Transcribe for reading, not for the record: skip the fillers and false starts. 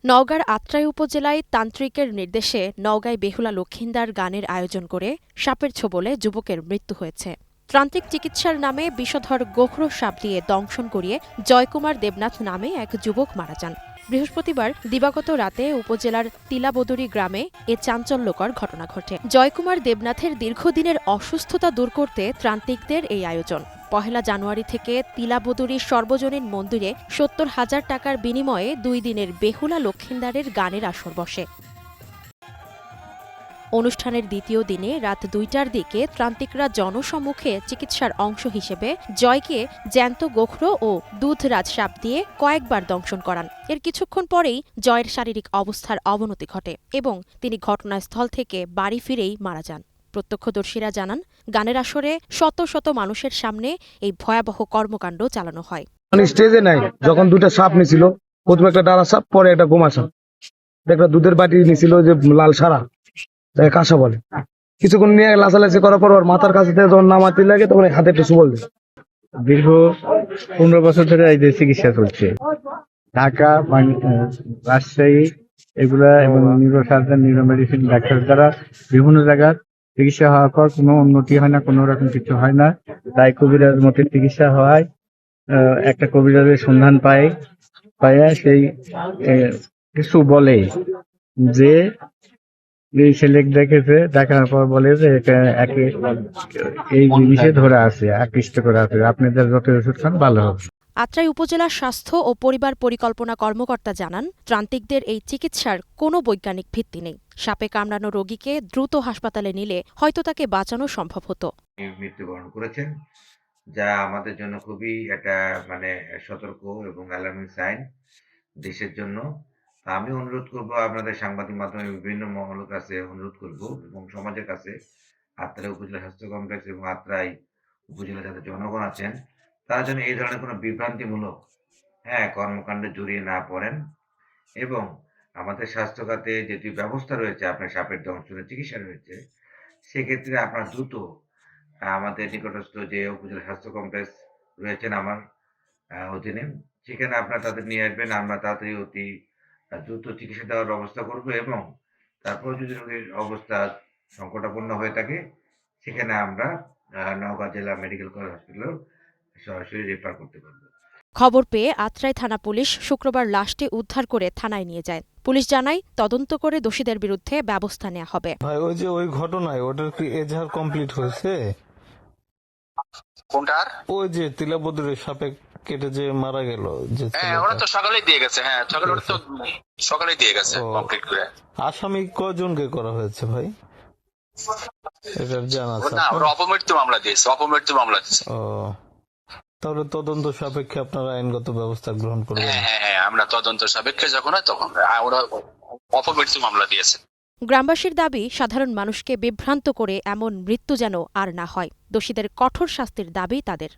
নওগাঁর আত্রাই উপজেলায় তান্ত্রিকের নির্দেশে নওগাঁয় বেহুলা লক্ষিন্দার গানের আয়োজন করে সাপের ছোবলে যুবকের মৃত্যু হয়েছে। তান্ত্রিক চিকিৎসার নামে বিষধর গোখরো সাপ দিয়ে দংশন করিয়ে জয়কুমার দেবনাথ নামে এক যুবক মারা যান। বৃহস্পতিবার দিবাগত রাতে উপজেলার তিলাবদুরি গ্রামে এ চাঞ্চল্যকর ঘটনা ঘটে। জয়কুমার দেবনাথের দীর্ঘদিনের অসুস্থতা দূর করতে ত্রান্তিকদের এই আয়োজন। ১ জানুয়ারি থেকে তিলাবদুরি সর্বজনীন মন্দিরে ৭০,০০০ টাকার বিনিময়ে ২ দিনের বেহুলা লক্ষিন্দারের গানের আসর বসে। অনুষ্ঠানের দ্বিতীয় দিনে রাত ২টার দিকে ত্রান্তিকরা জনসম্মুখে চিকিৎসার অংশ হিসেবে জয়কে জ্যান্ত গোখরো ও দুধরাজ সাপ দিয়ে কয়েকবার দংশন করান। এর কিছুক্ষণ পরেই জয়ের শারীরিক অবস্থার অবনতি ঘটে এবং তিনি ঘটনাস্থল থেকে বাড়ি ফিরেই মারা যান। প্রত্যক্ষদর্শীরা জানান, গানের আসরে শত শত মানুষের সামনে এই ভয়াবহ কর্মকাণ্ড চালানো হয়। স্টেজে নাই, যখন দুটা সাপ নিছিল, প্রথমে একটা ডালা সাপ, পরে একটা গোমা সাপ, একটা দুধের বাটি নিছিল, যে লাল সারা কাঁসা বলে। কিছুক্ষণ নিয়ে লাচালাচি করার পর ওর মাথার কাছে থেকে যখন নামাতে লাগে, তখন হাতে একটা সুবল দেয়। দীর্ঘ 15 বছর ধরে এই যে চিকিৎসা চলছে, ঢাকা, রাজশাহী এগুলা এবং neuro surgeon, neuro medicine doctor দ্বারা বিভিন্ন জায়গার চিকিৎসা হওয়ার পর কোনো উন্নতি হয় না, কোনো রকম কিছু হয় না। তাই কবিরাজ মতে চিকিৎসা হওয়ায় একটা কবিরাজের সন্ধান পাইয়া সেই কিছু বলে যে এই ছেলে দেখেছে, দেখার পর বলে যে এই জিনিসে ধরে আছে, আকৃষ্ট করে আছে, আপনাদের যত ওষুধ খান ভালো হবে। আত্রাই উপজেলা স্বাস্থ্য ও পরিবার পরিকল্পনা কর্মকর্তা জানান, ত্রান্তিকদের এই চিকিৎসার কোনো বৈজ্ঞানিক ভিত্তি নেই। সাপে কামড়ানো রোগীকে দ্রুত হাসপাতালে নিলে হয়তো তাকে বাঁচানো সম্ভব হতো। মৃত্যুবরণ করেছেন, যা আমাদের জন্য খুবই একটা সতর্ক এবং অ্যালার্মিং সাইন দেশের জন্য। আমি অনুরোধ করব, আপনাদের সাংবাদিক মাধ্যমে বিভিন্ন মহলের কাছে অনুরোধ করব এবং সমাজের কাছে, আত্রাই উপজেলা স্বাস্থ্য কমপ্লেক্স এবং আত্রাই উপজেলা যাদের জনগণ আছেন, তারা যেন এই ধরনের কোনো বিভ্রান্তিমূলক কর্মকাণ্ডে জড়িয়ে না পড়েন এবং আমাদের স্বাস্থ্য খাতে যেটি ব্যবস্থা রয়েছে, আপনার সাপের দংশনের চিকিৎসা রয়েছে, সেক্ষেত্রে আপনার দ্রুত আমাদের নিকটস্থ যে উপজেলা স্বাস্থ্য কমপ্লেক্স রয়েছেন আমার অধীনে, সেখানে আপনারা তাদের নিয়ে আসবেন। আমরা তাড়াতাড়ি অতি দ্রুত চিকিৎসা দেওয়ার ব্যবস্থা করব এবং তারপর যদি রোগীর অবস্থা সংকটাপন্ন হয়ে থাকে, সেখানে আমরা নওগাঁ জেলা মেডিকেল কলেজ হসপিটালেও সরাসরি রেফার করতে পারবো। খবর পেয়ে আত্রাই থানা পুলিশ শুক্রবার লাশটি উদ্ধার করে থানায় নিয়ে যায়। পুলিশ জানায়, তদন্ত করে দোষীদের বিরুদ্ধে ব্যবস্থা নেওয়া হবে। ভাই, ওই ঘটনায় ওটার কি এজাহার কমপ্লিট হয়েছে? কোনটার? ওই যে তিলাবদুরের সাপে কেটে যে মারা গেল, যে ওরা তো সকালেই দিয়ে গেছে। সকালে ওরা তো সকালেই দিয়ে গেছে কমপ্লিট করে। আসামি কজনকে করা হয়েছে ভাই, এটার জানা আছে? না, ওরা অপমৃত্যু মামলা দিয়েছে, ও, তাহলে তদন্ত সাপেক্ষে আপনারা আইনগত ব্যবস্থা গ্রহণ করবেন? হ্যাঁ, আমরা তদন্ত সাপেক্ষে যখন হয় তখন ওরা অপমৃত্যু মামলা দিয়েছে। গ্রামবাসীর দাবি, সাধারণ মানুষকে বিভ্রান্ত করে এমন মৃত্যু যেন আর না হয়। দোষীদের কঠোর শাস্তির দাবি তাদের।